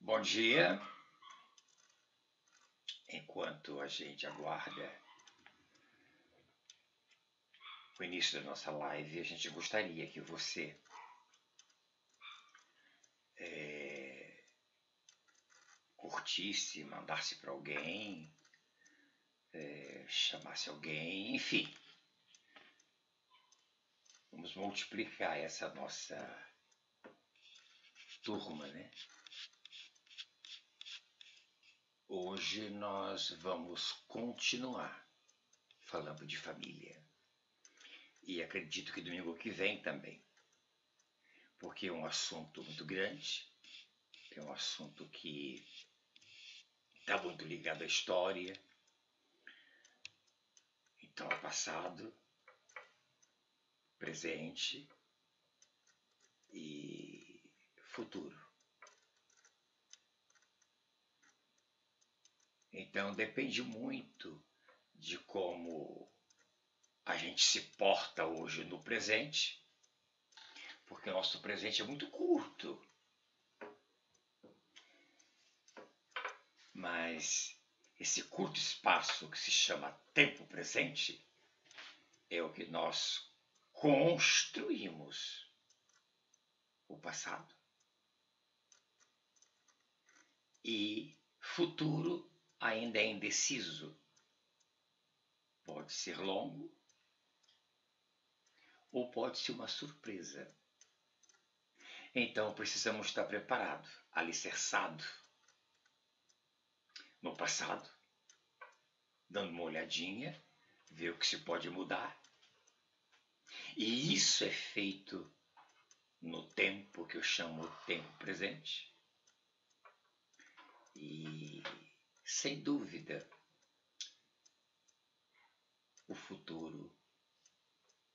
Bom dia. Enquanto a gente aguarda o início da nossa live, a gente gostaria que você curtisse, mandasse para alguém, chamasse alguém, enfim. Vamos multiplicar essa nossa turma, né? Hoje nós vamos continuar falando de família. E acredito que domingo que vem também. Porque é um assunto muito grande, é um assunto que está muito ligado à história, então ao passado, presente e futuro. Então depende muito de como a gente se porta hoje no presente, porque o nosso presente é muito curto. Mas esse curto espaço que se chama tempo presente é o que nós construímos o passado. E futuro ainda é indeciso. Pode ser longo ou pode ser uma surpresa. Então precisamos estar preparados, alicerçados no passado, dando uma olhadinha, ver o que se pode mudar. E isso é feito no tempo que eu chamo tempo presente. E, sem dúvida, o futuro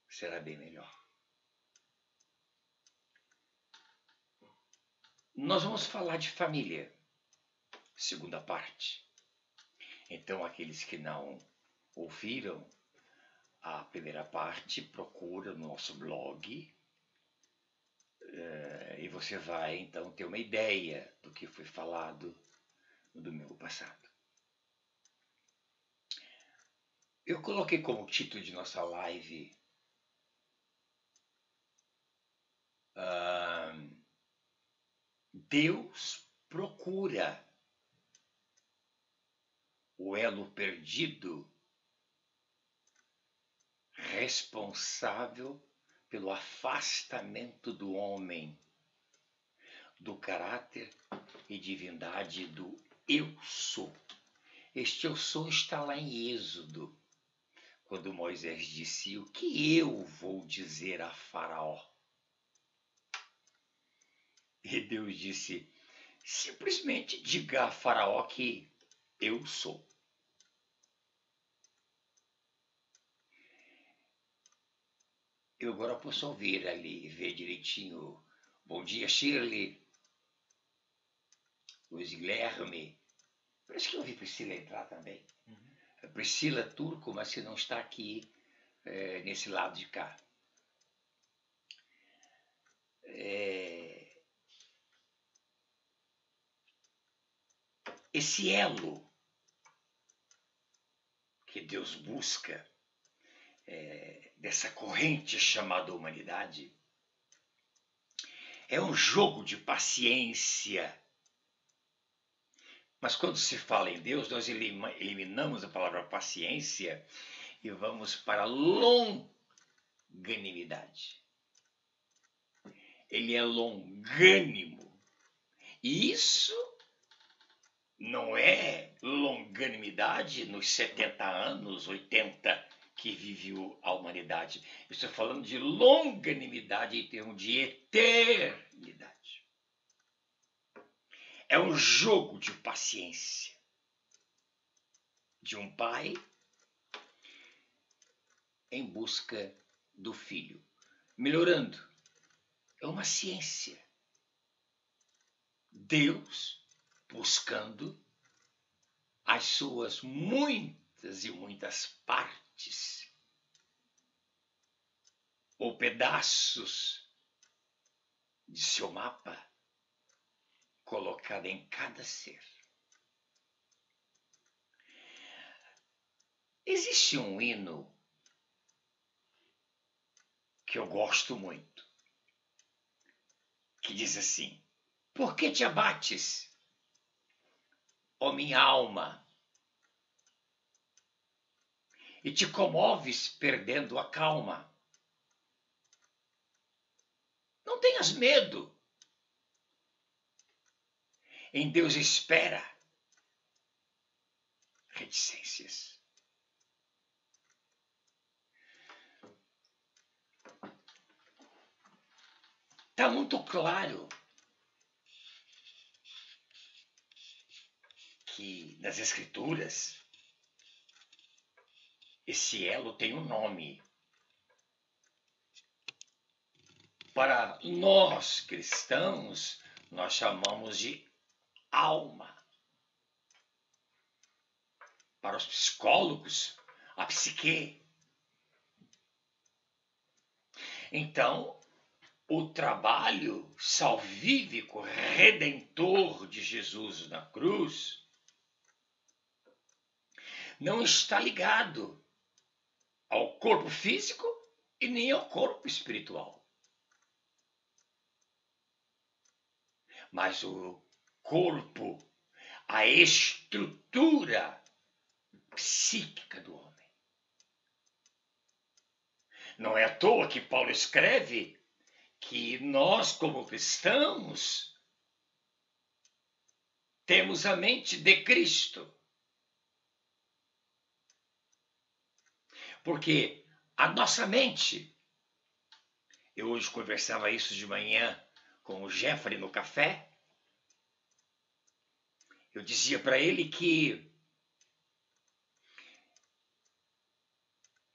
será bem melhor. Nós vamos falar de família, segunda parte. Então, aqueles que não ouviram a primeira parte, procura no nosso blog e você vai, então, ter uma ideia do que foi falado no domingo passado. Eu coloquei como título de nossa live Deus procura o elo perdido responsável pelo afastamento do homem do caráter e divindade do eu sou. Este eu sou está lá em Êxodo, quando Moisés disse: o que eu vou dizer a Faraó? E Deus disse: simplesmente diga a Faraó que eu sou. Eu agora posso ouvir ali, ver direitinho. Bom dia, Shirley. Luiz Guilherme. Parece que eu ouvi Priscila entrar também. Priscila Turco, mas que não está aqui nesse lado de cá. Esse elo que Deus busca, dessa corrente chamada humanidade, é um jogo de paciência. Mas quando se fala em Deus, nós eliminamos a palavra paciência e vamos para a longanimidade. Ele é longânimo. E isso não é longanimidade nos 70 anos, 80 que viveu a humanidade. Eu estou falando de longanimidade em termos de eternidade. É um jogo de paciência de um pai em busca do filho. Melhorando, é uma ciência. Deus buscando as suas muitas e muitas partes ou pedaços de seu mapa, colocada em cada ser. Existe um hino que eu gosto muito, que diz assim: por que te abates, ó minha alma, e te comoves perdendo a calma? Não tenhas medo. Em Deus espera. Reticências. Está muito claro que nas Escrituras esse elo tem um nome. Para nós cristãos, nós chamamos de alma. Para os psicólogos, a psique. Então, o trabalho salvífico, redentor de Jesus na cruz, não está ligado ao corpo físico e nem ao corpo espiritual. Mas o corpo, a estrutura psíquica do homem. Não é à toa que Paulo escreve que nós, como cristãos, temos a mente de Cristo. Porque a nossa mente, eu hoje conversava isso de manhã com o Jeffrey no café, eu dizia para ele que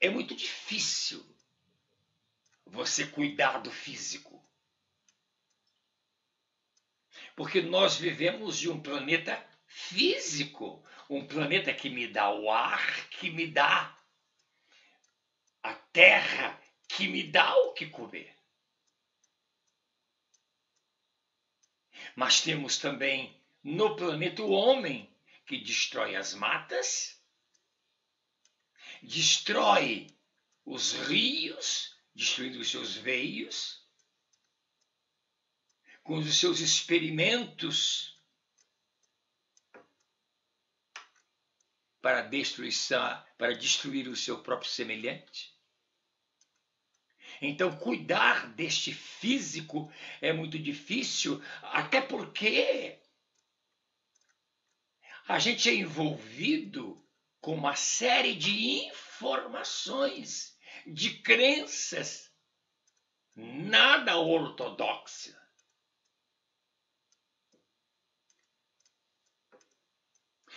é muito difícil você cuidar do físico. Porque nós vivemos de um planeta físico, um planeta que me dá o ar, que me dá a terra, que me dá o que comer. Mas temos também no planeta o homem, que destrói as matas, destrói os rios, destruindo os seus veios, com os seus experimentos para destruir o seu próprio semelhante. Então, cuidar deste físico é muito difícil, até porque a gente é envolvido com uma série de informações, de crenças nada ortodoxas.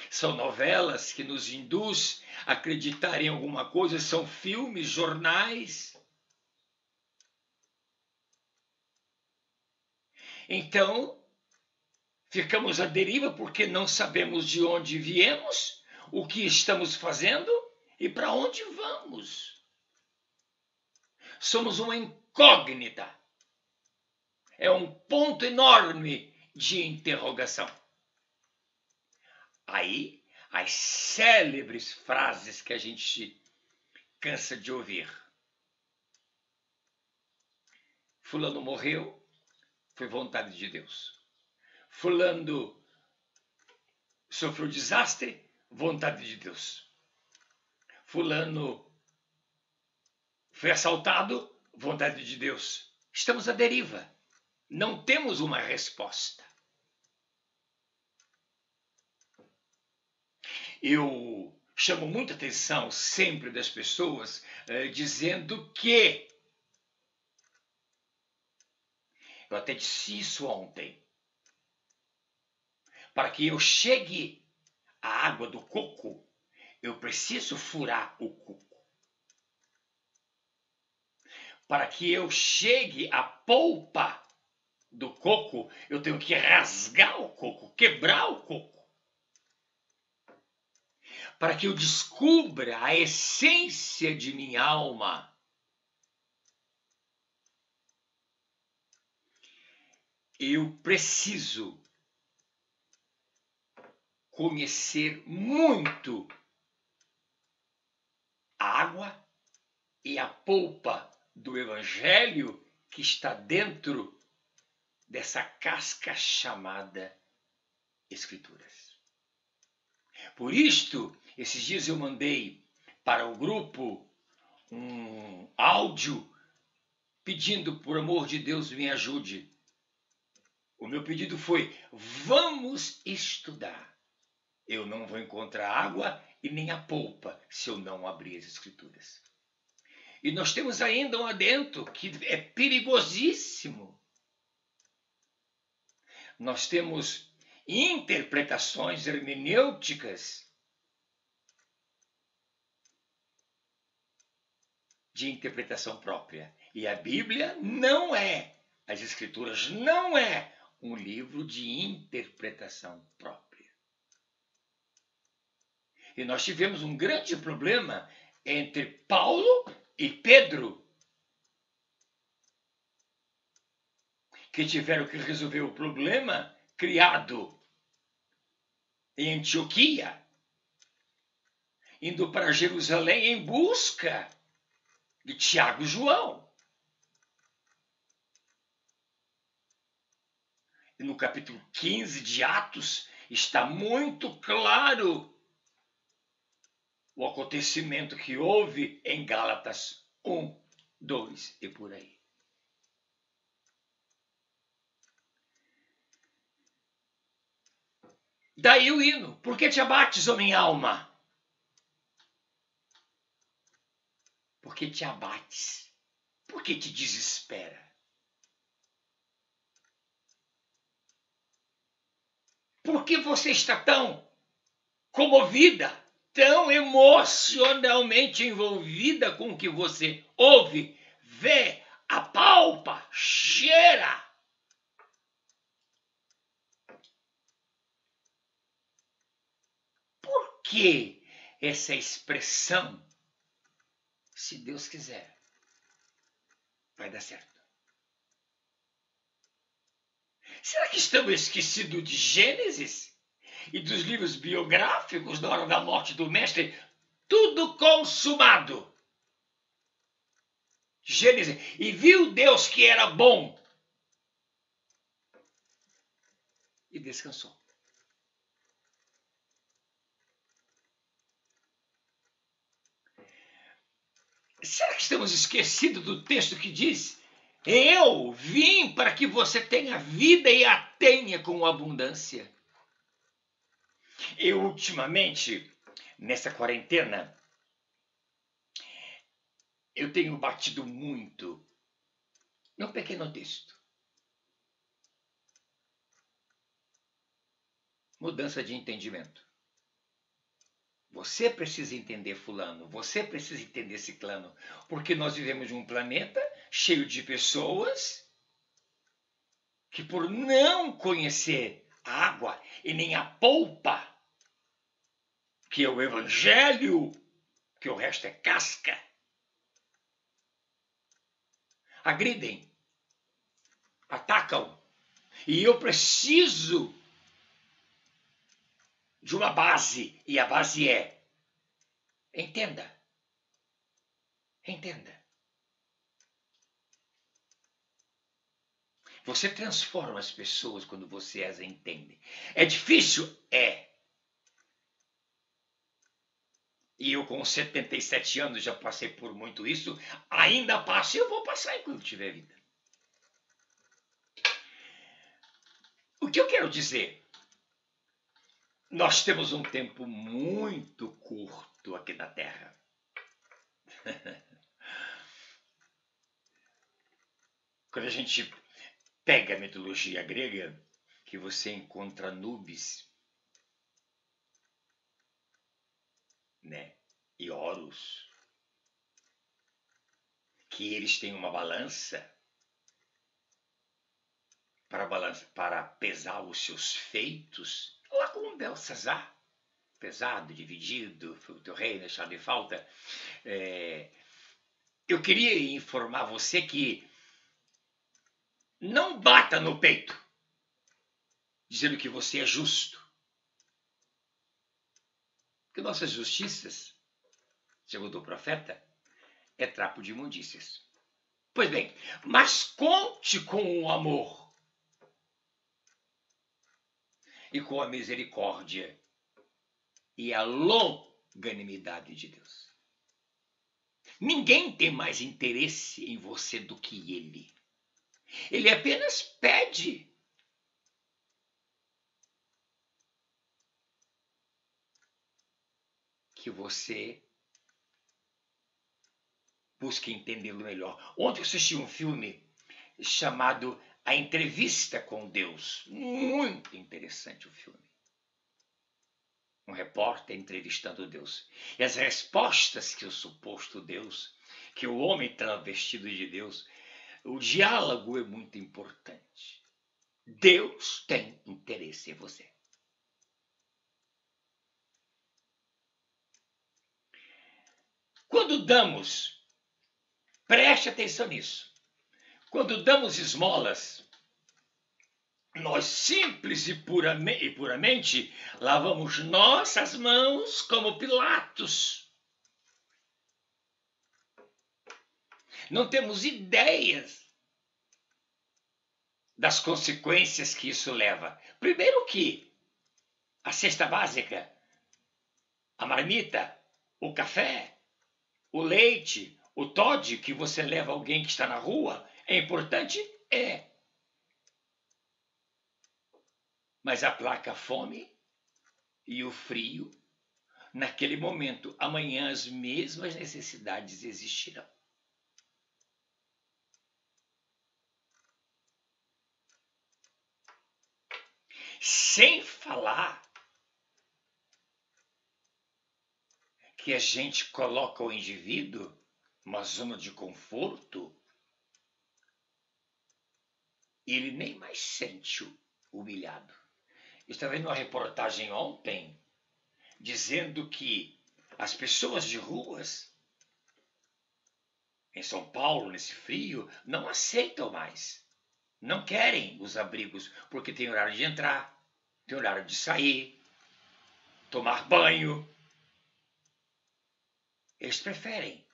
São novelas que nos induz a acreditar em alguma coisa, são filmes, jornais. Então, ficamos à deriva porque não sabemos de onde viemos, o que estamos fazendo e para onde vamos. Somos uma incógnita. É um ponto enorme de interrogação. Aí, as célebres frases que a gente cansa de ouvir. Fulano morreu, foi vontade de Deus. Fulano sofreu desastre, vontade de Deus. Fulano foi assaltado, vontade de Deus. Estamos à deriva. Não temos uma resposta. Eu chamo muita atenção sempre das pessoas dizendo que... Eu até disse isso ontem. Para que eu chegue à água do coco, eu preciso furar o coco. Para que eu chegue à polpa do coco, eu tenho que rasgar o coco, quebrar o coco. Para que eu descubra a essência de minha alma, eu preciso conhecer muito a água e a polpa do Evangelho que está dentro dessa casca chamada Escrituras. Por isto, esses dias eu mandei para o grupo um áudio pedindo, por amor de Deus, me ajude. O meu pedido foi: vamos estudar. Eu não vou encontrar água e nem a polpa se eu não abrir as Escrituras. E nós temos ainda um adendo que é perigosíssimo. Nós temos interpretações hermenêuticas de interpretação própria. E a Bíblia não é, as Escrituras não é um livro de interpretação própria. E nós tivemos um grande problema entre Paulo e Pedro, que tiveram que resolver o problema criado em Antioquia, indo para Jerusalém em busca de Tiago e João. E no capítulo 15 de Atos está muito claro o acontecimento que houve em Gálatas 1, 2 e por aí. Daí o hino: por que te abates, ó minha alma? Por que te abates? Por que te desespera? Por que você está tão comovida, tão emocionalmente envolvida com o que você ouve, vê, apalpa, cheira? Por que essa expressão? Se Deus quiser, vai dar certo. Será que estamos esquecidos de Gênesis e dos livros biográficos da hora da morte do mestre? Tudo consumado. Gênesis. E viu Deus que era bom e descansou. Será que estamos esquecidos do texto que diz: eu vim para que você tenha vida e a tenha com abundância? Eu, ultimamente, nessa quarentena, eu tenho batido muito num pequeno texto. Mudança de entendimento. Você precisa entender fulano, você precisa entender ciclano, porque nós vivemos em um planeta cheio de pessoas que, por não conhecer a água e nem a polpa, que é o Evangelho, que o resto é casca, agridem, atacam. E eu preciso de uma base, e a base é: entenda. Entenda. Você transforma as pessoas quando você as entende. É difícil? É. E eu, com 77 anos, já passei por muito isso. Ainda passo e eu vou passar enquanto tiver vida. O que eu quero dizer? Nós temos um tempo muito curto aqui na Terra. Quando a gente pega a mitologia grega, que você encontra Anubis, né, e Horus, que eles têm uma balança para pesar os seus feitos, lá com o Belsazar, pesado, dividido, foi o teu reino, deixado em falta. Eu queria informar você que não bata no peito dizendo que você é justo. que nossas justiças, segundo o profeta, é trapo de imundícias. Pois bem, mas conte com o amor e com a misericórdia e a longanimidade de Deus. Ninguém tem mais interesse em você do que ele. Ele apenas pede. Que você busque entendê-lo melhor. Ontem eu assisti um filme chamado A Entrevista com Deus. Muito interessante o filme. Um repórter entrevistando Deus. E as respostas que o suposto Deus, que o homem travestido de Deus, o diálogo é muito importante. Deus tem interesse em você. Quando damos, preste atenção nisso. Quando damos esmolas, nós simples e puramente lavamos nossas mãos como Pilatos. Não temos ideias das consequências que isso leva. Primeiro que a cesta básica, a marmita, o café, o leite, o Toddy que você leva a alguém que está na rua, é importante? É. Mas aplaca a fome e o frio. Naquele momento, amanhã as mesmas necessidades existirão. Sem falar que a gente coloca o indivíduo numa zona de conforto e ele nem mais sente humilhado. Eu estava vendo uma reportagem ontem dizendo que as pessoas de ruas em São Paulo, nesse frio, não aceitam mais. Não querem os abrigos, porque tem horário de entrar, tem horário de sair, tomar banho. Eles preferem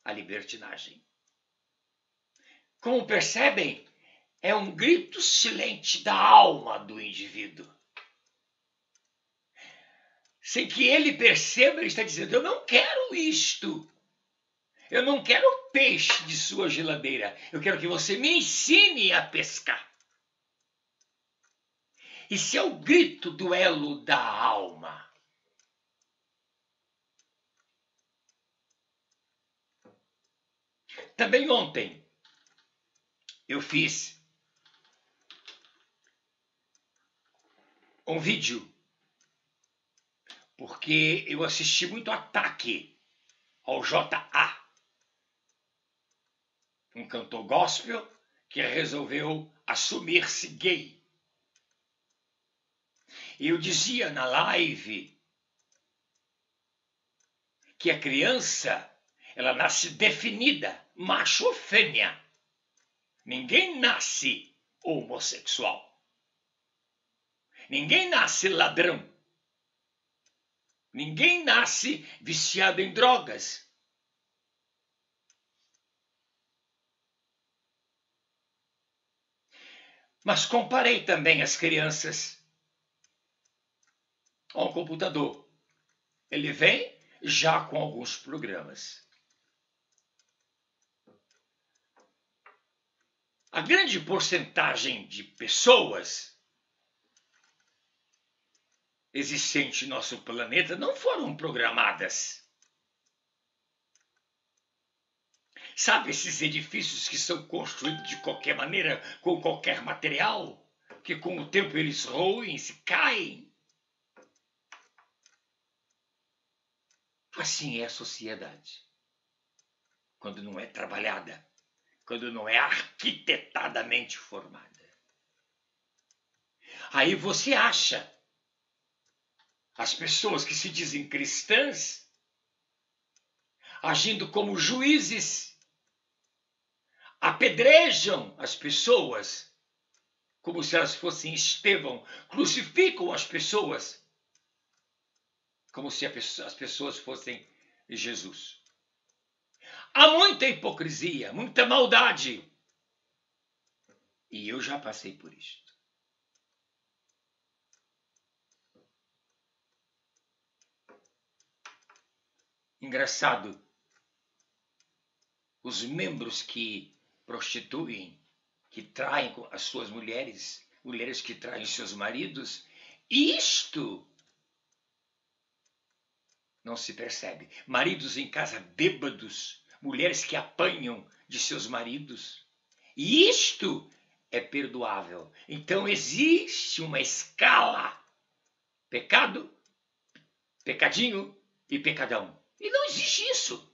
a libertinagem. Como percebem, é um grito silente da alma do indivíduo. Sem que ele perceba, ele está dizendo: eu não quero isto. Eu não quero peixe de sua geladeira. Eu quero que você me ensine a pescar. Isso é o grito do elo da alma. Também ontem eu fiz um vídeo porque eu assisti muito ataque ao J.A., um cantor gospel que resolveu assumir-se gay. E eu dizia na live que a criança, ela nasce definida, macho ou fêmea. Ninguém nasce homossexual. Ninguém nasce ladrão. Ninguém nasce viciado em drogas. Mas comparei também as crianças a um computador. Ele vem já com alguns programas. A grande porcentagem de pessoas existentes em nosso planeta não foram programadas. Sabe esses edifícios que são construídos de qualquer maneira, com qualquer material, que com o tempo eles roem, se caem? Assim é a sociedade, quando não é trabalhada, quando não é arquitetadamente formada. Aí você acha as pessoas que se dizem cristãs agindo como juízes, apedrejam as pessoas como se elas fossem Estevão, crucificam as pessoas como se as pessoas fossem Jesus. Há muita hipocrisia, muita maldade. E eu já passei por isto. Engraçado, os membros que prostituem, que traem as suas mulheres, mulheres que traem seus maridos, isto não se percebe. Maridos em casa bêbados, mulheres que apanham de seus maridos. E isto é perdoável. Então existe uma escala: pecado, pecadinho e pecadão. E não existe isso.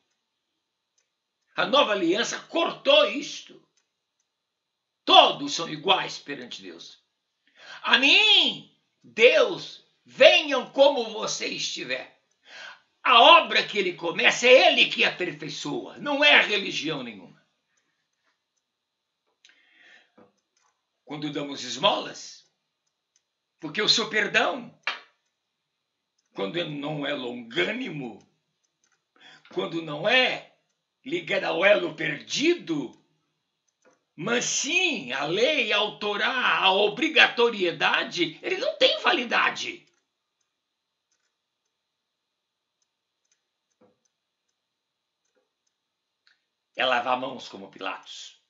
A nova aliança cortou isto. Todos são iguais perante Deus. A mim, Deus, venham como você estiver. A obra que ele começa é ele que aperfeiçoa, não é religião nenhuma. Quando damos esmolas, porque o seu perdão, quando ele não é longânimo, quando não é ligado ao elo perdido, mas sim a lei, a Torá, a obrigatoriedade, ele não tem validade. É lavar mãos como Pilatos.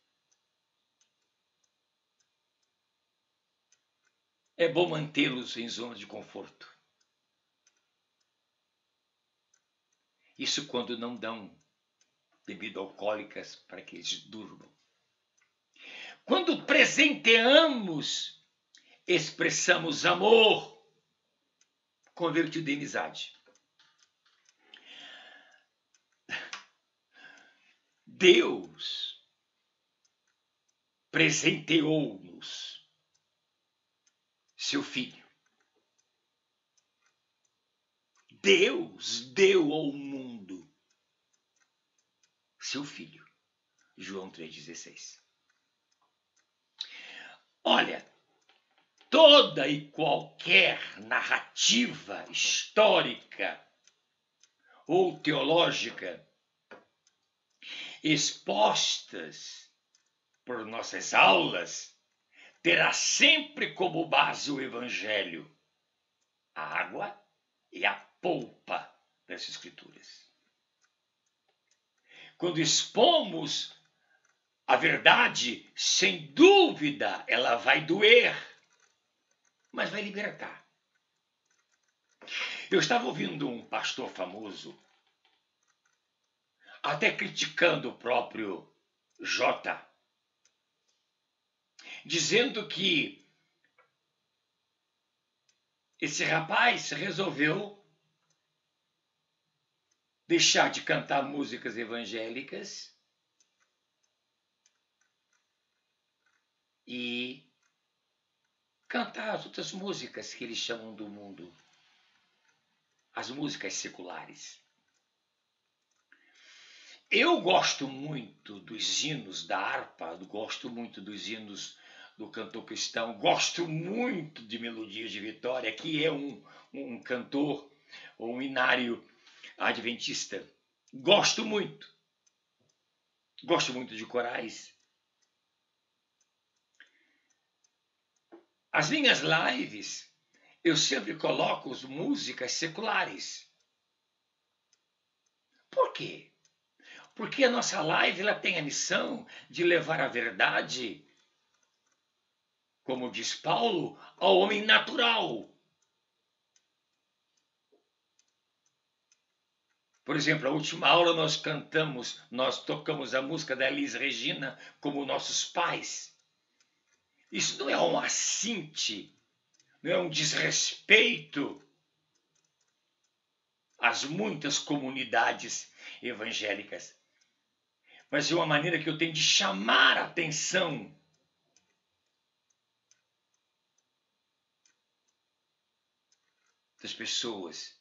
É bom mantê-los em zona de conforto. Isso quando não dão bebidas alcoólicas para que eles durmam. Quando presenteamos, expressamos amor convertido em amizade. Deus presenteou-nos seu Filho. Deus deu ao mundo seu Filho. João 3,16. Olha, toda e qualquer narrativa histórica ou teológica expostas por nossas aulas terá sempre como base o Evangelho, a água e a polpa das Escrituras. Quando expomos a verdade, sem dúvida, ela vai doer, mas vai libertar. Eu estava ouvindo um pastor famoso, até criticando o próprio Jota, dizendo que esse rapaz resolveu deixar de cantar músicas evangélicas e cantar as outras músicas que eles chamam do mundo, as músicas seculares. Eu gosto muito dos hinos da harpa, gosto muito dos hinos do cantor cristão, gosto muito de Melodias de Vitória, que é um cantor ou um hinário adventista. Gosto muito. Gosto muito de corais. As minhas lives, eu sempre coloco músicas seculares. Por quê? Porque a nossa live ela tem a missão de levar a verdade, como diz Paulo, ao homem natural. Por exemplo, a última aula nós tocamos a música da Elis Regina como nossos pais. Isso não é um assinte, não é um desrespeito às muitas comunidades evangélicas, mas é uma maneira que eu tenho de chamar a atenção das pessoas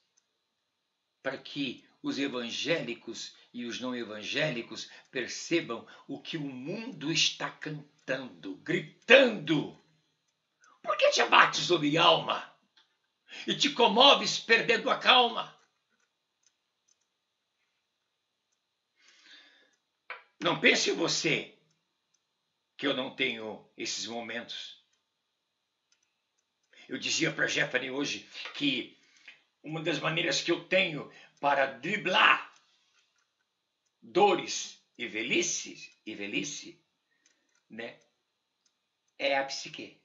para que os evangélicos e os não evangélicos percebam o que o mundo está cantando, gritando. Por que te abates, ó minha alma, e te comoves perdendo a calma? Não pense você que eu não tenho esses momentos. Eu dizia para a Stephanie hoje que uma das maneiras que eu tenho para driblar dores e velhice, né, é a psique.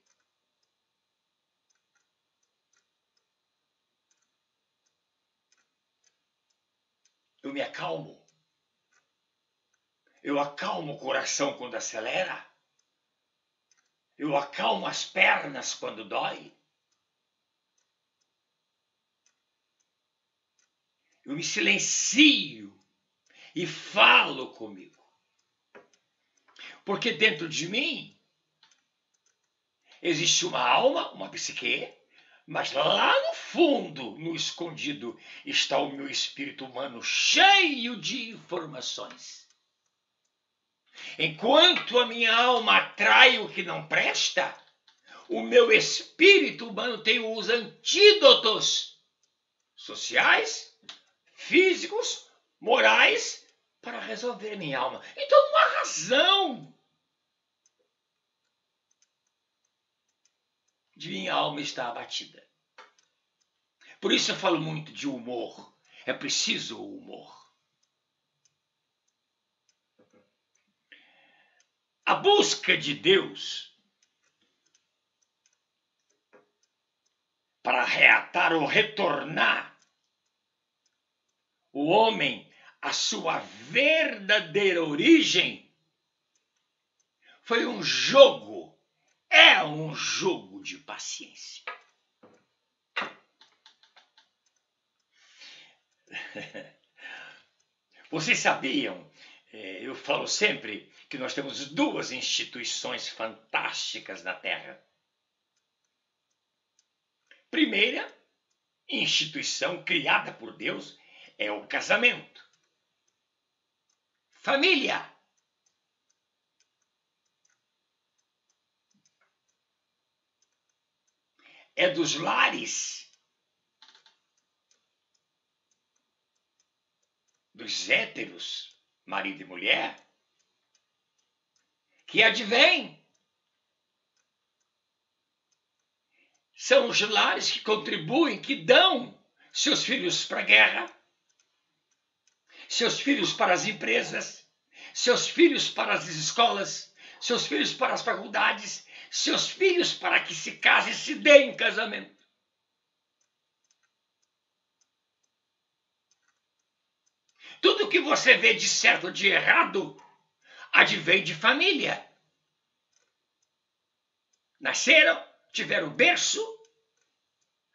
Eu me acalmo. Eu acalmo o coração quando acelera. Eu acalmo as pernas quando dói. Eu me silencio e falo comigo. Porque dentro de mim existe uma alma, uma psique, mas lá no fundo, no escondido, está o meu espírito humano cheio de informações. Enquanto a minha alma atrai o que não presta, o meu espírito humano tem os antídotos sociais, físicos, morais, para resolver minha alma. Então não há razão de minha alma estar abatida. Por isso eu falo muito de humor. É preciso o humor. A busca de Deus para reatar ou retornar o homem à sua verdadeira origem foi um jogo, é um jogo de paciência. Vocês sabiam, eu falo sempre que nós temos duas instituições fantásticas na Terra. Primeira instituição criada por Deus é o casamento. Família. É dos lares, dos héteros, marido e mulher, que advém. São os lares que contribuem, que dão seus filhos para a guerra, seus filhos para as empresas, seus filhos para as escolas, seus filhos para as faculdades, seus filhos para que se casem e se deem em casamento. Tudo que você vê de certo ou de errado advém de família. Nasceram, tiveram berço,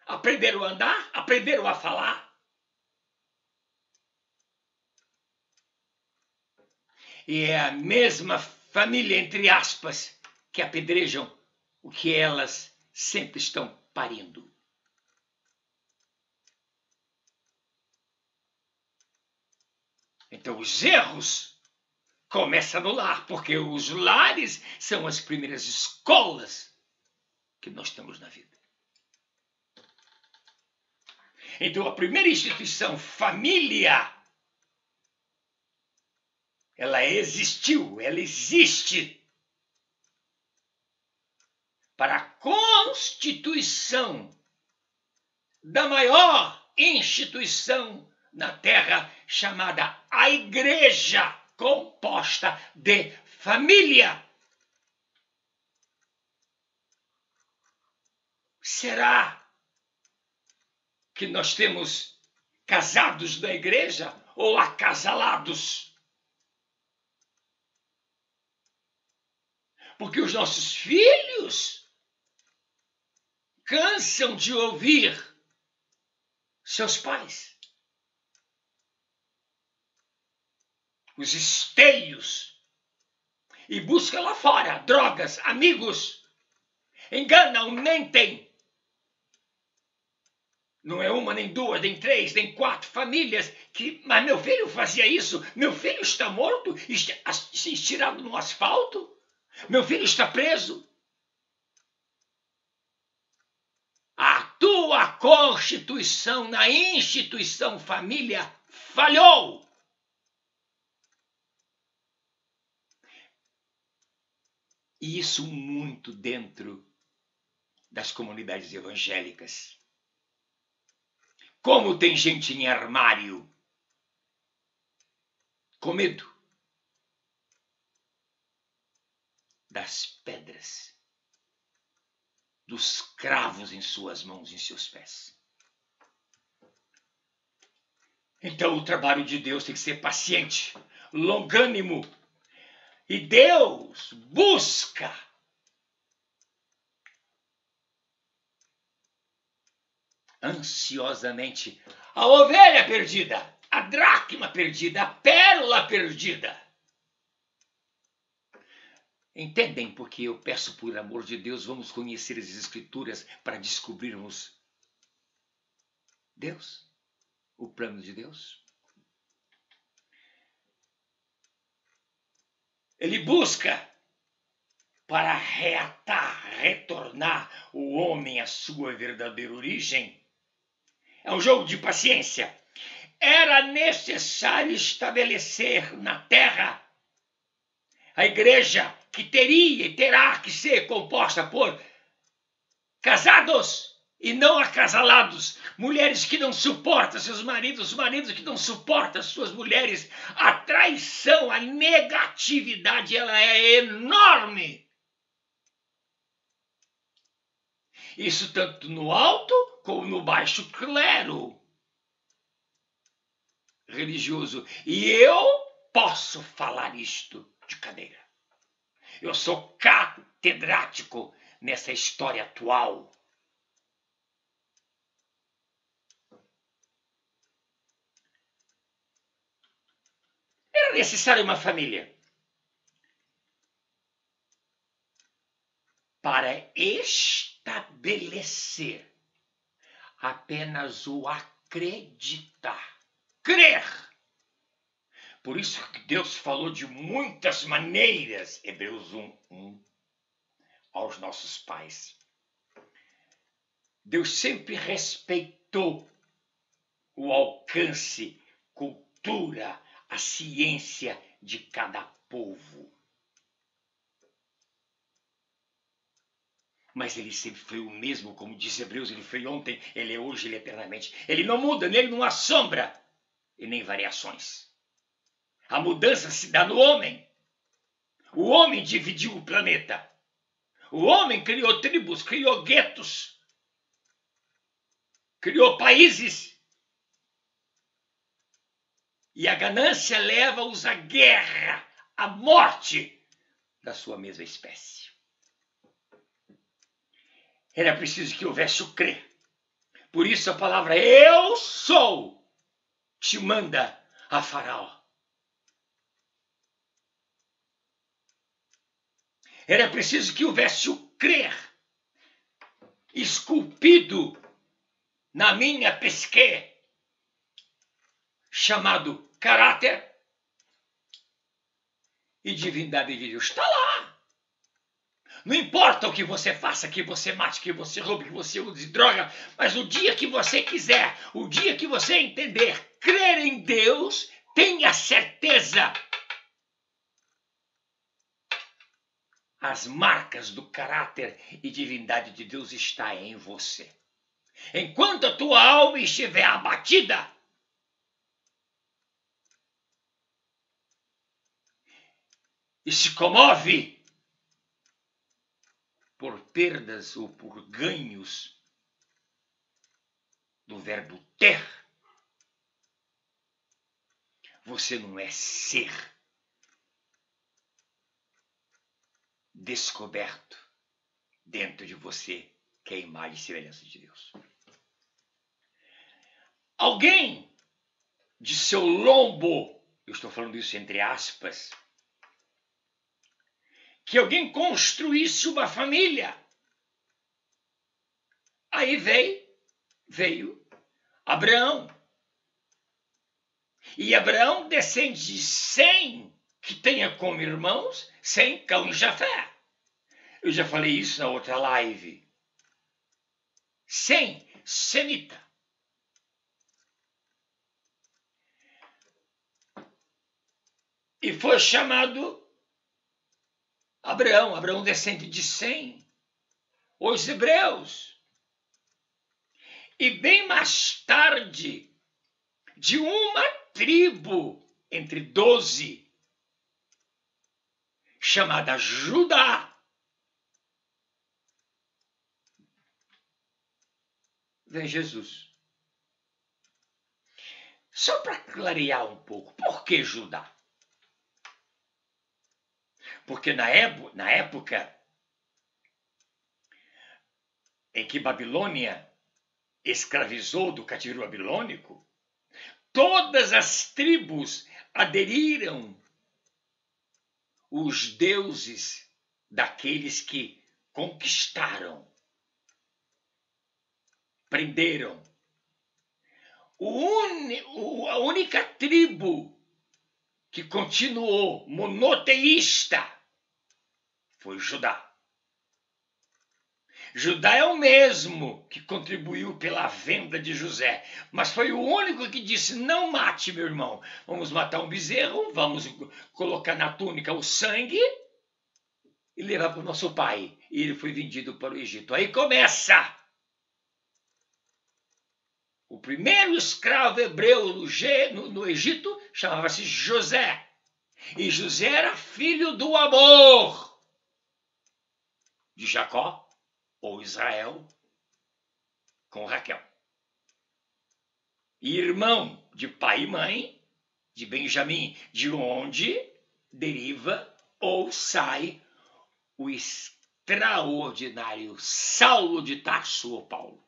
aprenderam a andar, aprenderam a falar. E é a mesma família, entre aspas, que apedrejam o que elas sempre estão parindo. Então os erros começam no lar, porque os lares são as primeiras escolas que nós temos na vida. Então a primeira instituição, família, ela existiu, ela existe para a constituição da maior instituição na Terra, chamada a Igreja, composta de família. Será que nós temos casados da igreja ou acasalados? Porque os nossos filhos cansam de ouvir seus pais. Os esteios. E buscam lá fora drogas, amigos. Enganam, mentem. Não é uma, nem duas, nem três, nem quatro famílias que... Mas meu filho fazia isso. Meu filho está morto, estirado no asfalto. Meu filho está preso. A tua constituição na instituição família falhou. E isso muito dentro das comunidades evangélicas. Como tem gente em armário com medo das pedras, dos cravos em suas mãos e em seus pés. Então o trabalho de Deus tem que ser paciente, longânimo. E Deus busca ansiosamente a ovelha perdida, a dracma perdida, a pérola perdida. Entendem porque eu peço, por amor de Deus, vamos conhecer as Escrituras para descobrirmos Deus, o plano de Deus? Ele busca para retornar o homem à sua verdadeira origem. É um jogo de paciência. Era necessário estabelecer na terra a igreja que teria e terá que ser composta por casados e não acasalados, mulheres que não suportam seus maridos, maridos que não suportam suas mulheres. A traição, a negatividade, ela é enorme. Isso tanto no alto como no baixo clero religioso. E eu posso falar isto de cadeira. Eu sou catedrático nessa história atual. Era necessária uma família para estabelecer apenas o acreditar, crer. Por isso que Deus falou de muitas maneiras, Hebreus 1:1, aos nossos pais. Deus sempre respeitou o alcance, cultura, a ciência de cada povo. Mas ele sempre foi o mesmo, como diz Hebreus, ele foi ontem, ele é hoje, ele é eternamente. Ele não muda, nele não há sombra e nem variações. A mudança se dá no homem. O homem dividiu o planeta. O homem criou tribos, criou guetos, criou países. E a ganância leva-os à guerra, à morte da sua mesma espécie. Era preciso que houvesse o crer. Por isso a palavra eu sou te manda a Faraó. Era preciso que houvesse o crer esculpido na minha psique, chamado caráter e divindade de Deus. Está lá. Não importa o que você faça, que você mate, que você roube, que você use droga, mas o dia que você quiser, o dia que você entender, crer em Deus, tenha certeza. As marcas do caráter e divindade de Deus estão em você. Enquanto a tua alma estiver abatida, e se comove por perdas ou por ganhos do verbo ter, você não é ser descoberto dentro de você, que é a imagem e semelhança de Deus. Alguém de seu lombo, eu estou falando isso entre aspas, que alguém construísse uma família. Aí veio Abraão. E Abraão descende de Sem, que tenha como irmãos Sem, Cão e Jafé. Eu já falei isso na outra live. Sem, semita. E foi chamado Abraão descende de Sem, os hebreus. E bem mais tarde, de uma tribo entre 12, chamada Judá, vem Jesus. Só para clarear um pouco, por que Judá? Porque na época em que Babilônia escravizou do cativeiro babilônico, todas as tribos aderiram os deuses daqueles que conquistaram, prenderam. A única tribo que continuou monoteísta foi Judá. Judá é o mesmo que contribuiu pela venda de José, mas foi o único que disse: não mate, meu irmão, vamos matar um bezerro, vamos colocar na túnica o sangue e levar para o nosso pai. E ele foi vendido para o Egito. Aí começa. O primeiro escravo hebreu no Egito chamava-se José. E José era filho do amor de Jacó, ou Israel, com Raquel. E irmão de pai e mãe de Benjamim, de onde deriva ou sai o extraordinário Saulo de Tarso, ou Paulo.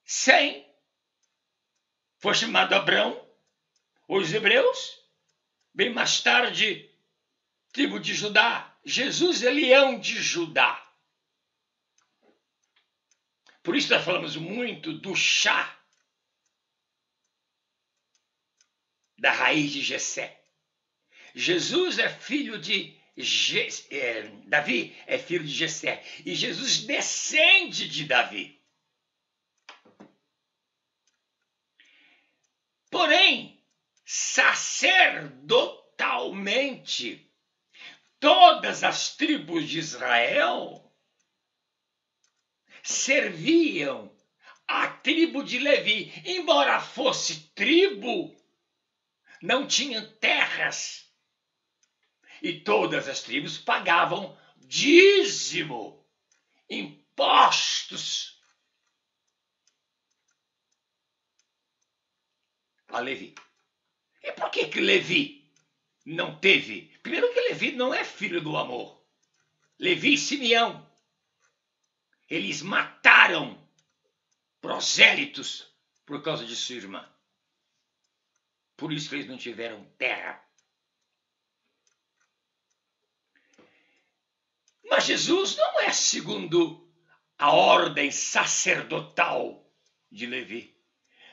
Sem foi chamado Abrão, os hebreus, bem mais tarde, tribo de Judá. Jesus é leão de Judá. Por isso nós falamos muito do chá da raiz de Jessé. Jesus é filho de Davi é filho de Jessé. E Jesus descende de Davi. Porém, sacerdotalmente, todas as tribos de Israel serviam a tribo de Levi. Embora fosse tribo, não tinham terras. E todas as tribos pagavam dízimo, impostos a Levi. E por que Levi não teve? Primeiro que Levi não é filho do amor. Levi e Simeão, eles mataram prosélitos por causa de sua irmã. Por isso que eles não tiveram terra. Mas Jesus não é segundo a ordem sacerdotal de Levi,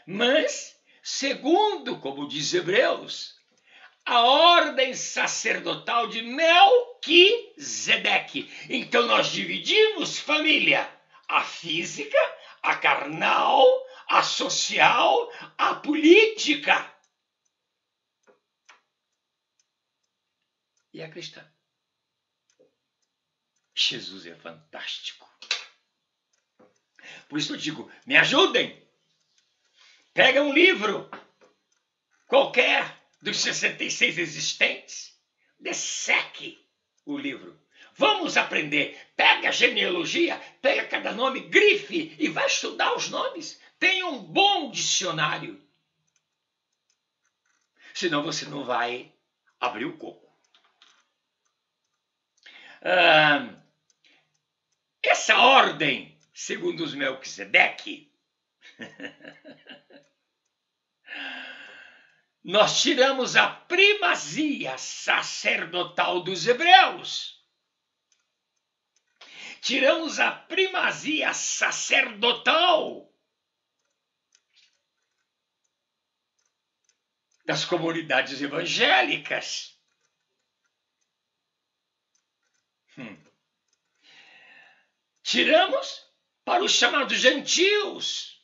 mas segundo, como diz Hebreus, a ordem sacerdotal de Melquisedeque. Então nós dividimos família: a física, a carnal, a social, a política e a cristã. Jesus é fantástico. Por isso eu digo, me ajudem. Pega um livro qualquer dos 66 existentes, desseque o livro. Vamos aprender. Pega a genealogia, pega cada nome, grife e vai estudar os nomes. Tenha um bom dicionário. Senão você não vai abrir o coco. Essa ordem, segundo os Melquisedeque, nós tiramos a primazia sacerdotal dos hebreus. Tiramos a primazia sacerdotal das comunidades evangélicas. Tiramos para os chamados gentios.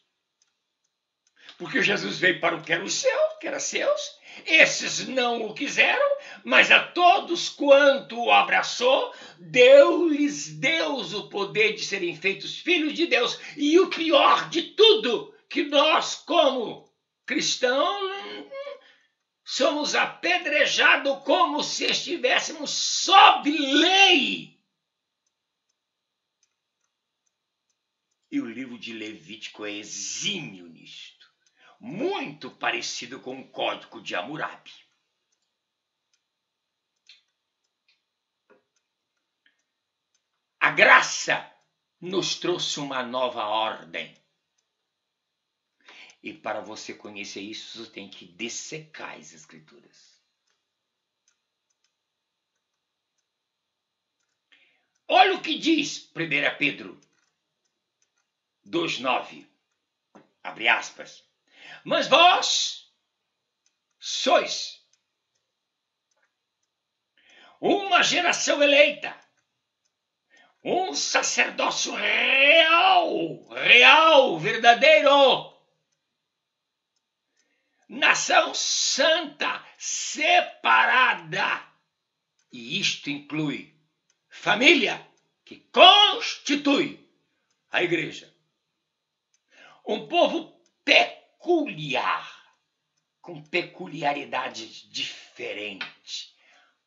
Porque Jesus veio para o que era o seu, que era seus. Esses não o quiseram, Mas a todos quanto o abraçou, deu-lhes Deus o poder de serem feitos filhos de Deus. E o pior de tudo, que nós, como cristãos, somos apedrejados como se estivéssemos sob lei. E o livro de Levítico é exímio nisto, muito parecido com o Código de Hammurabi. A graça nos trouxe uma nova ordem. E para você conhecer isso, você tem que dissecar as Escrituras. Olha o que diz 1 Pedro 2,9. Abre aspas. Mas vós sois uma geração eleita, um sacerdócio real, verdadeiro, nação santa, separada. E isto inclui família, que constitui a igreja. Um povo peculiar, com peculiaridades diferentes.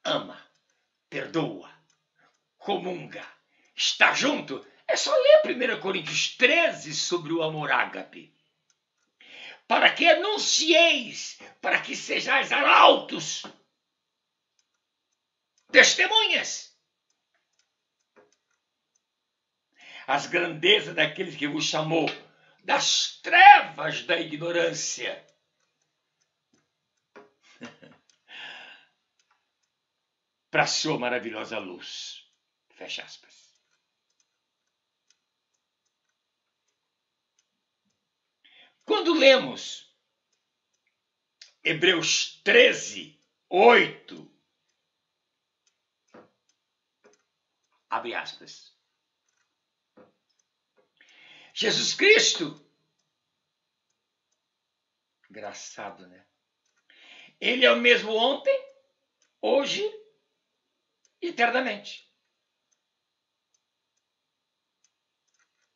Ama, perdoa, comunga, está junto. É só ler 1 Coríntios 13 sobre o amor ágape. Para que anuncieis, para que sejais arautos, testemunhas, as grandezas daquele que vos chamou das trevas da ignorância para a sua maravilhosa luz. Fecha aspas. Quando lemos Hebreus 13, 8, abre aspas. Jesus Cristo, engraçado, né? Ele é o mesmo ontem, hoje e eternamente.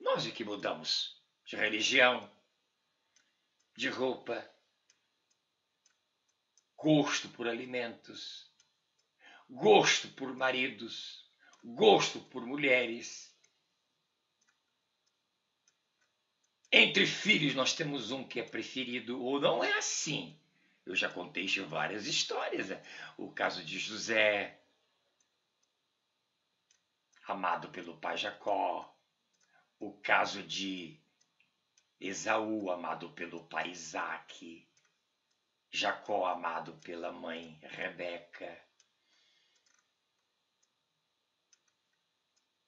Nós é que mudamos de religião, de roupa, gosto por alimentos, gosto por maridos, gosto por mulheres. Entre filhos nós temos um que é preferido ou não é assim. Eu já contei várias histórias. O caso de José, amado pelo pai Jacó. O caso de Esaú, amado pelo pai Isaque. Jacó, amado pela mãe Rebeca.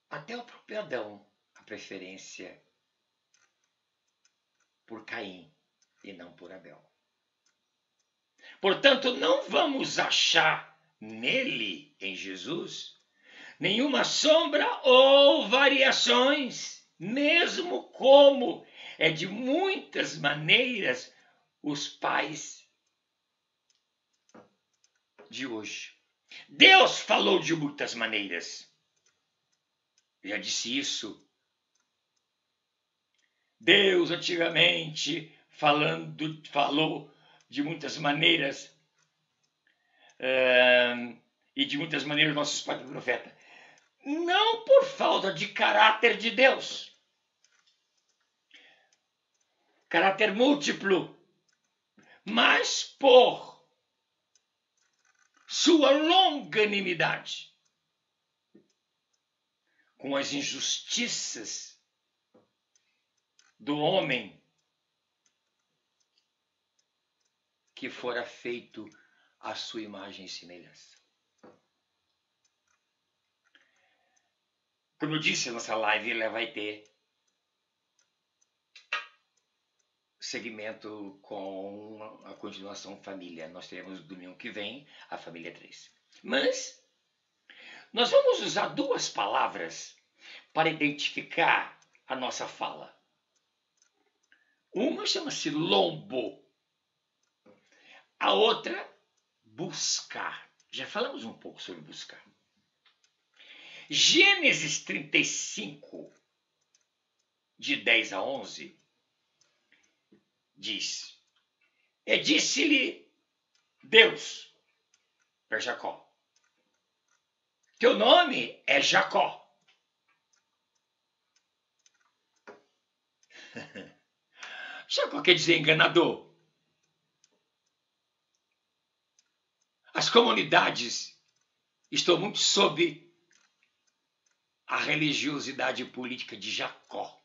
Até o próprio Adão, a preferência por Caim e não por Abel. Portanto, não vamos achar nele, em Jesus, nenhuma sombra ou variações, mesmo como é de muitas maneiras os pais de hoje. Deus falou de muitas maneiras. Já disse isso. Deus antigamente falou de muitas maneiras e de muitas maneiras nossos pais do profeta. Não por falta de caráter de Deus. Caráter múltiplo. Mas por sua longanimidade com as injustiças do homem que fora feito à sua imagem e semelhança. Como eu disse, nossa live ela vai ter segmento com a continuação família. Nós teremos domingo que vem a família 3. Mas nós vamos usar duas palavras para identificar a nossa fala. Uma chama-se lombo, a outra buscar. Já falamos um pouco sobre buscar. Gênesis 35, de 10 a 11, diz: E disse-lhe Deus para Jacó: Teu nome é Jacó. Jacó quer dizer enganador. As comunidades estão muito sob a religiosidade política de Jacó.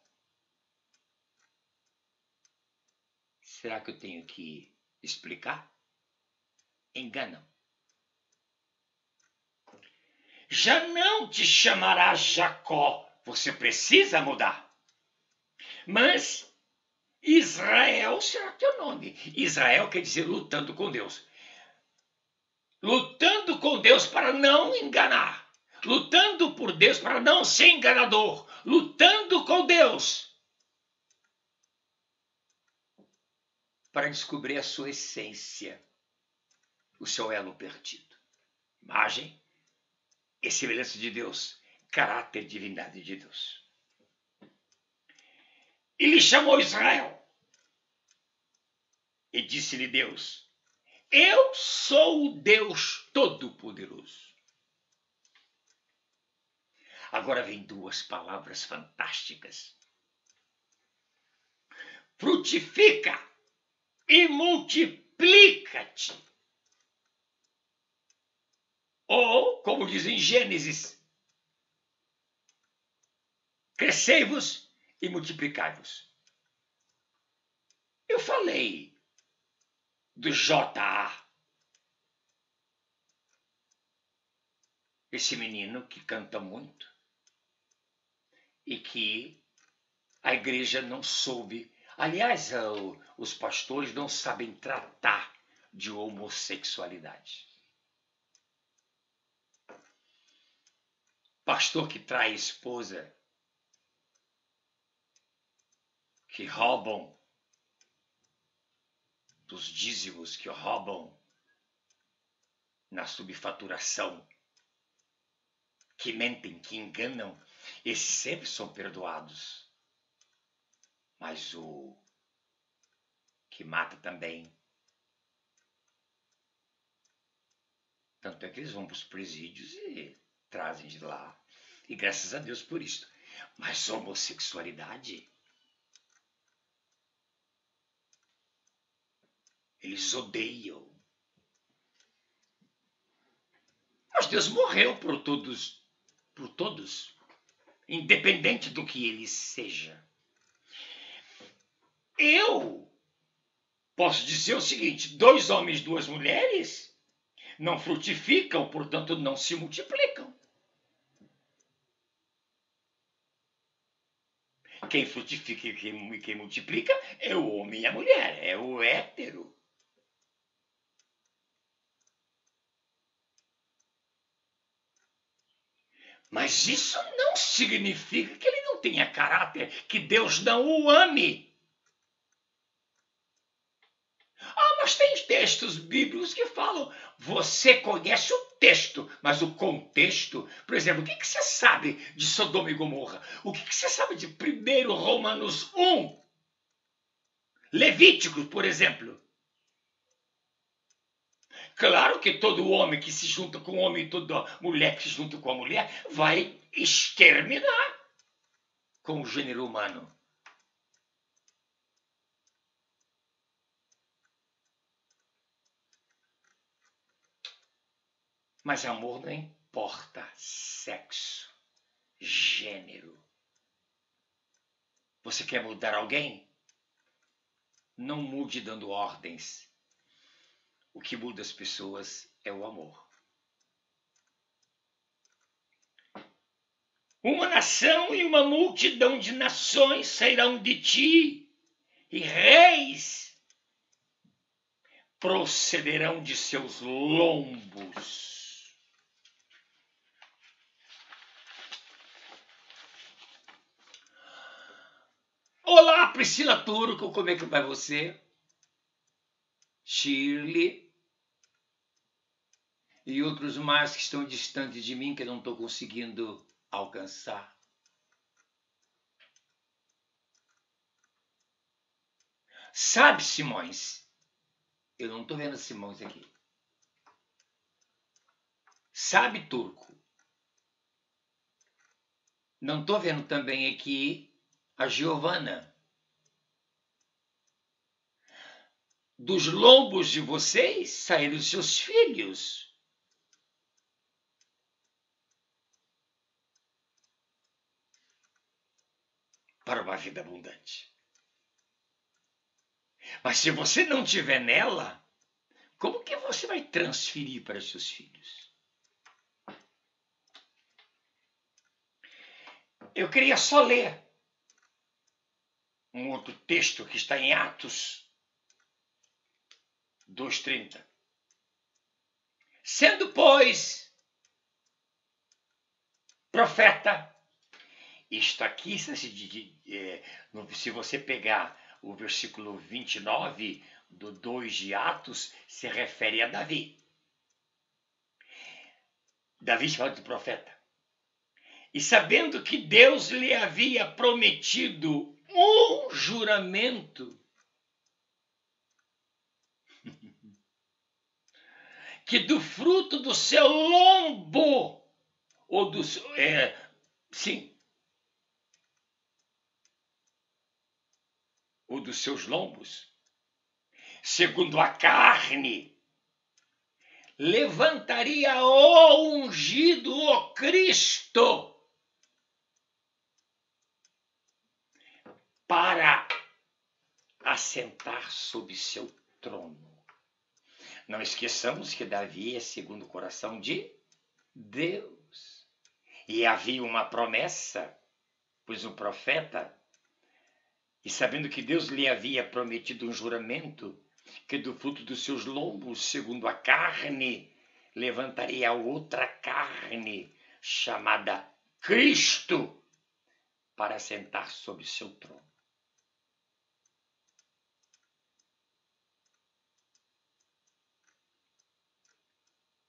Será que eu tenho que explicar? Enganam. Já não te chamarás Jacó, você precisa mudar. Mas Israel será teu nome. Israel quer dizer lutando com Deus. Lutando com Deus para não enganar. Lutando por Deus para não ser enganador. Lutando com Deus para descobrir a sua essência, o seu elo perdido. Imagem e semelhança de Deus, caráter e divindade de Deus. Ele chamou Israel e disse-lhe Deus: Eu sou o Deus Todo-Poderoso. Agora vem duas palavras fantásticas. Frutifica e multiplica-te. Ou, como diz em Gênesis, crescei-vos e multiplicai-vos. Eu falei do J.A., esse menino que canta muito e que a igreja não soube. Aliás, os pastores não sabem tratar de homossexualidade. Pastor que trai esposa, que roubam dos dízimos, que roubam na subfaturação, que mentem, que enganam, esses sempre são perdoados. Mas o que mata também. Tanto é que eles vão para os presídios e trazem de lá. E graças a Deus por isso. Mas homossexualidade, eles odeiam. Mas Deus morreu por todos, independente do que ele seja. Eu posso dizer o seguinte: 2 homens, 2 mulheres não frutificam, portanto não se multiplicam. Quem frutifica e quem multiplica é o homem e a mulher, é o hétero. Mas isso não significa que ele não tenha caráter, que Deus não o ame. Mas tem textos bíblicos que falam, você conhece o texto, mas o contexto, por exemplo, o que você sabe de Sodoma e Gomorra? O que você sabe de 1 Romanos 1? Levíticos, por exemplo. Claro que todo homem que se junta com homem e toda mulher que se junta com a mulher vai exterminar com o gênero humano. Mas amor não importa sexo, gênero. Você quer mudar alguém? Não mude dando ordens. O que muda as pessoas é o amor. Uma nação e uma multidão de nações sairão de ti, e reis procederão de seus lombos. Olá, Priscila Turco, como é que vai você? Shirley. e outros mais que estão distantes de mim, que eu não estou conseguindo alcançar. Sabe, Simões? Eu não estou vendo Simões aqui. Sabe, Turco? Não estou vendo também aqui a Giovana. Dos lombos de vocês saíram os seus filhos. Para uma vida abundante. Mas se você não tiver nela, como que você vai transferir para seus filhos? Eu queria só ler um outro texto que está em Atos 2:30. Sendo, pois, profeta, isto aqui, se você pegar o versículo 29 do 2 de Atos, se refere a Davi. Davi chamado de profeta. E sabendo que Deus lhe havia prometido um juramento, que do fruto do seu lombo, ou ou dos seus lombos, segundo a carne, levantaria o ungido, o Cristo, para assentar sob seu trono. Não esqueçamos que Davi é segundo o coração de Deus. E havia uma promessa, pois o profeta, e sabendo que Deus lhe havia prometido um juramento, que do fruto dos seus lombos, segundo a carne, levantaria outra carne, chamada Cristo, para sentar sobre seu trono.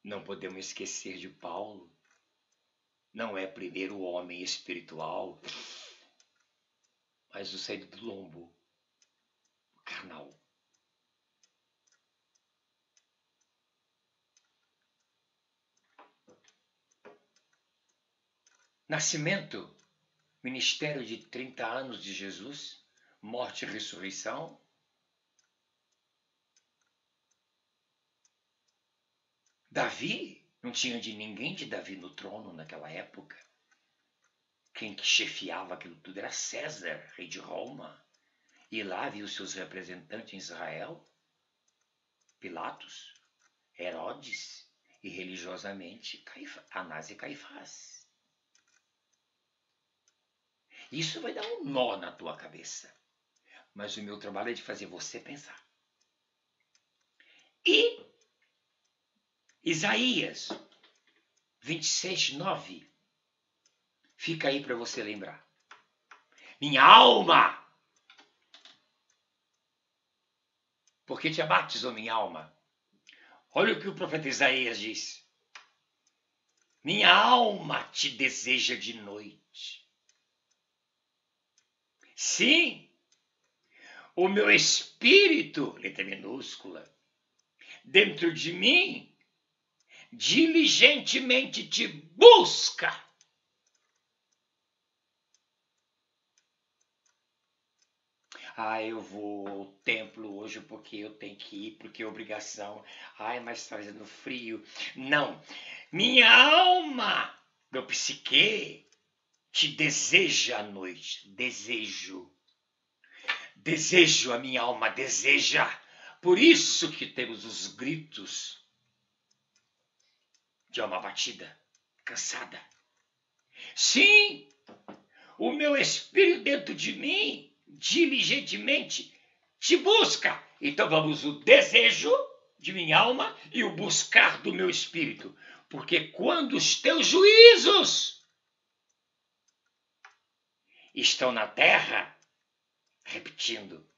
Não podemos esquecer de Paulo. Não é primeiro o homem espiritual, mas o saído do lombo, o carnal. Nascimento, ministério de 30 anos de Jesus, morte e ressurreição. Davi, não tinha de ninguém de Davi no trono naquela época. Quem que chefiava aquilo tudo era César, rei de Roma. E lá havia os seus representantes em Israel, Pilatos, Herodes e religiosamente Anás e Caifás. Isso vai dar um nó na tua cabeça. Mas o meu trabalho é de fazer você pensar. E Isaías 26:9. Fica aí para você lembrar. Minha alma, por que te abates, ó minha alma? Olha o que o profeta Isaías diz. Minha alma te deseja de noite. Sim, o meu espírito, letra minúscula, dentro de mim, diligentemente te busca. Eu vou ao templo hoje porque eu tenho que ir, porque é obrigação. Mas está fazendo frio. Não. Minha alma, meu psique, te deseja à noite. Desejo. Desejo, a minha alma deseja. Por isso que temos os gritos de alma batida, cansada. Sim, o meu espírito dentro de mim diligentemente te busca. Então vamos o desejo de minha alma e o buscar do meu espírito. Porque quando os teus juízos estão na terra, repetindo,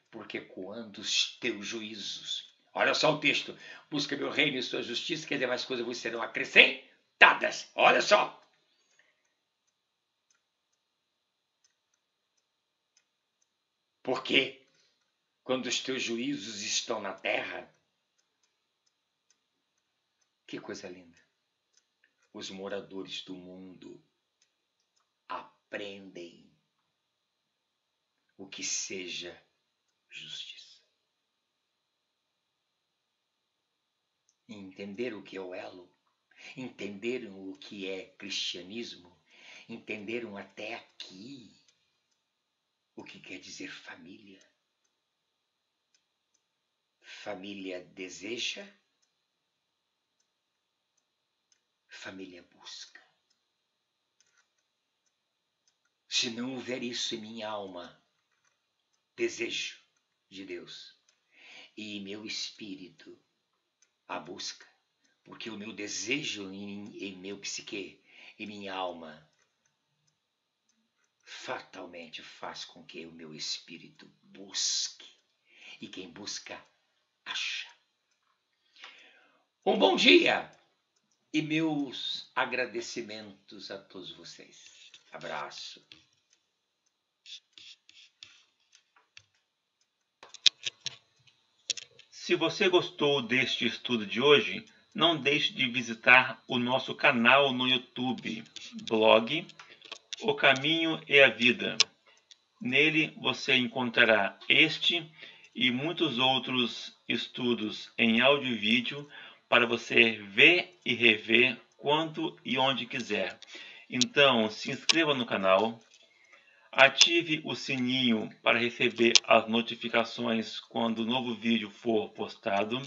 porque quando os teus juízos, Olha só o texto. Busca meu reino e sua justiça, que as demais coisas vos serão acrescentadas. Olha só. Porque quando os teus juízos estão na terra, que coisa linda. Os moradores do mundo aprendem o que seja justiça. Entenderam o que é o elo, entenderam o que é cristianismo, entenderam até aqui o que quer dizer família. Família deseja, família busca. Se não houver isso em minha alma, desejo de Deus, e meu espírito a busca, porque o meu desejo em meu psique, em minha alma, fatalmente faz com que o meu espírito busque, e quem busca, acha. Um bom dia e meus agradecimentos a todos vocês. Abraço. Se você gostou deste estudo de hoje, não deixe de visitar o nosso canal no YouTube, blog O Caminho e a Vida. Nele você encontrará este e muitos outros estudos em áudio e vídeo para você ver e rever quando e onde quiser. Então, se inscreva no canal, ative o sininho para receber as notificações quando o novo vídeo for postado,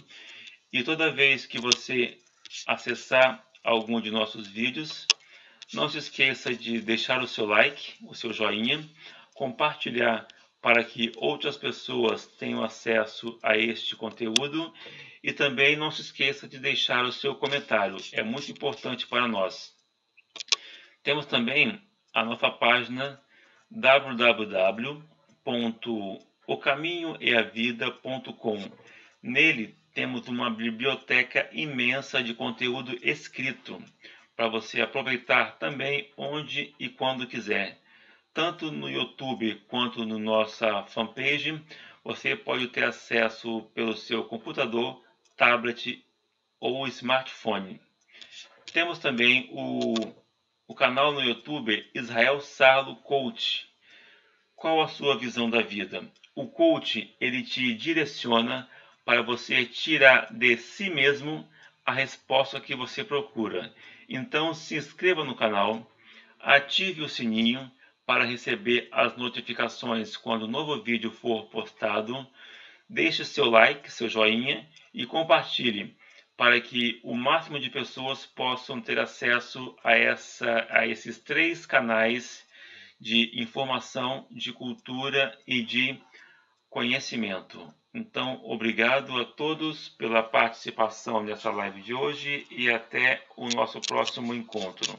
e toda vez que você acessar algum de nossos vídeos, não se esqueça de deixar o seu like, o seu joinha, compartilhar para que outras pessoas tenham acesso a este conteúdo, e também não se esqueça de deixar o seu comentário, é muito importante para nós. Temos também a nossa página www.ocaminhoeavida.com. Nele temos uma biblioteca imensa de conteúdo escrito para você aproveitar também onde e quando quiser. Tanto no YouTube quanto na nossa fanpage, você pode ter acesso pelo seu computador, tablet ou smartphone. Temos também o canal no YouTube Israel Sarlo Coach. Qual a sua visão da vida? O coach, ele te direciona para você tirar de si mesmo a resposta que você procura. Então se inscreva no canal, ative o sininho para receber as notificações quando o novo vídeo for postado, deixe seu like, seu joinha e compartilhe para que o máximo de pessoas possam ter acesso a esses 3 canais de informação, de cultura e de conhecimento. Então, obrigado a todos pela participação nessa live de hoje e até o nosso próximo encontro.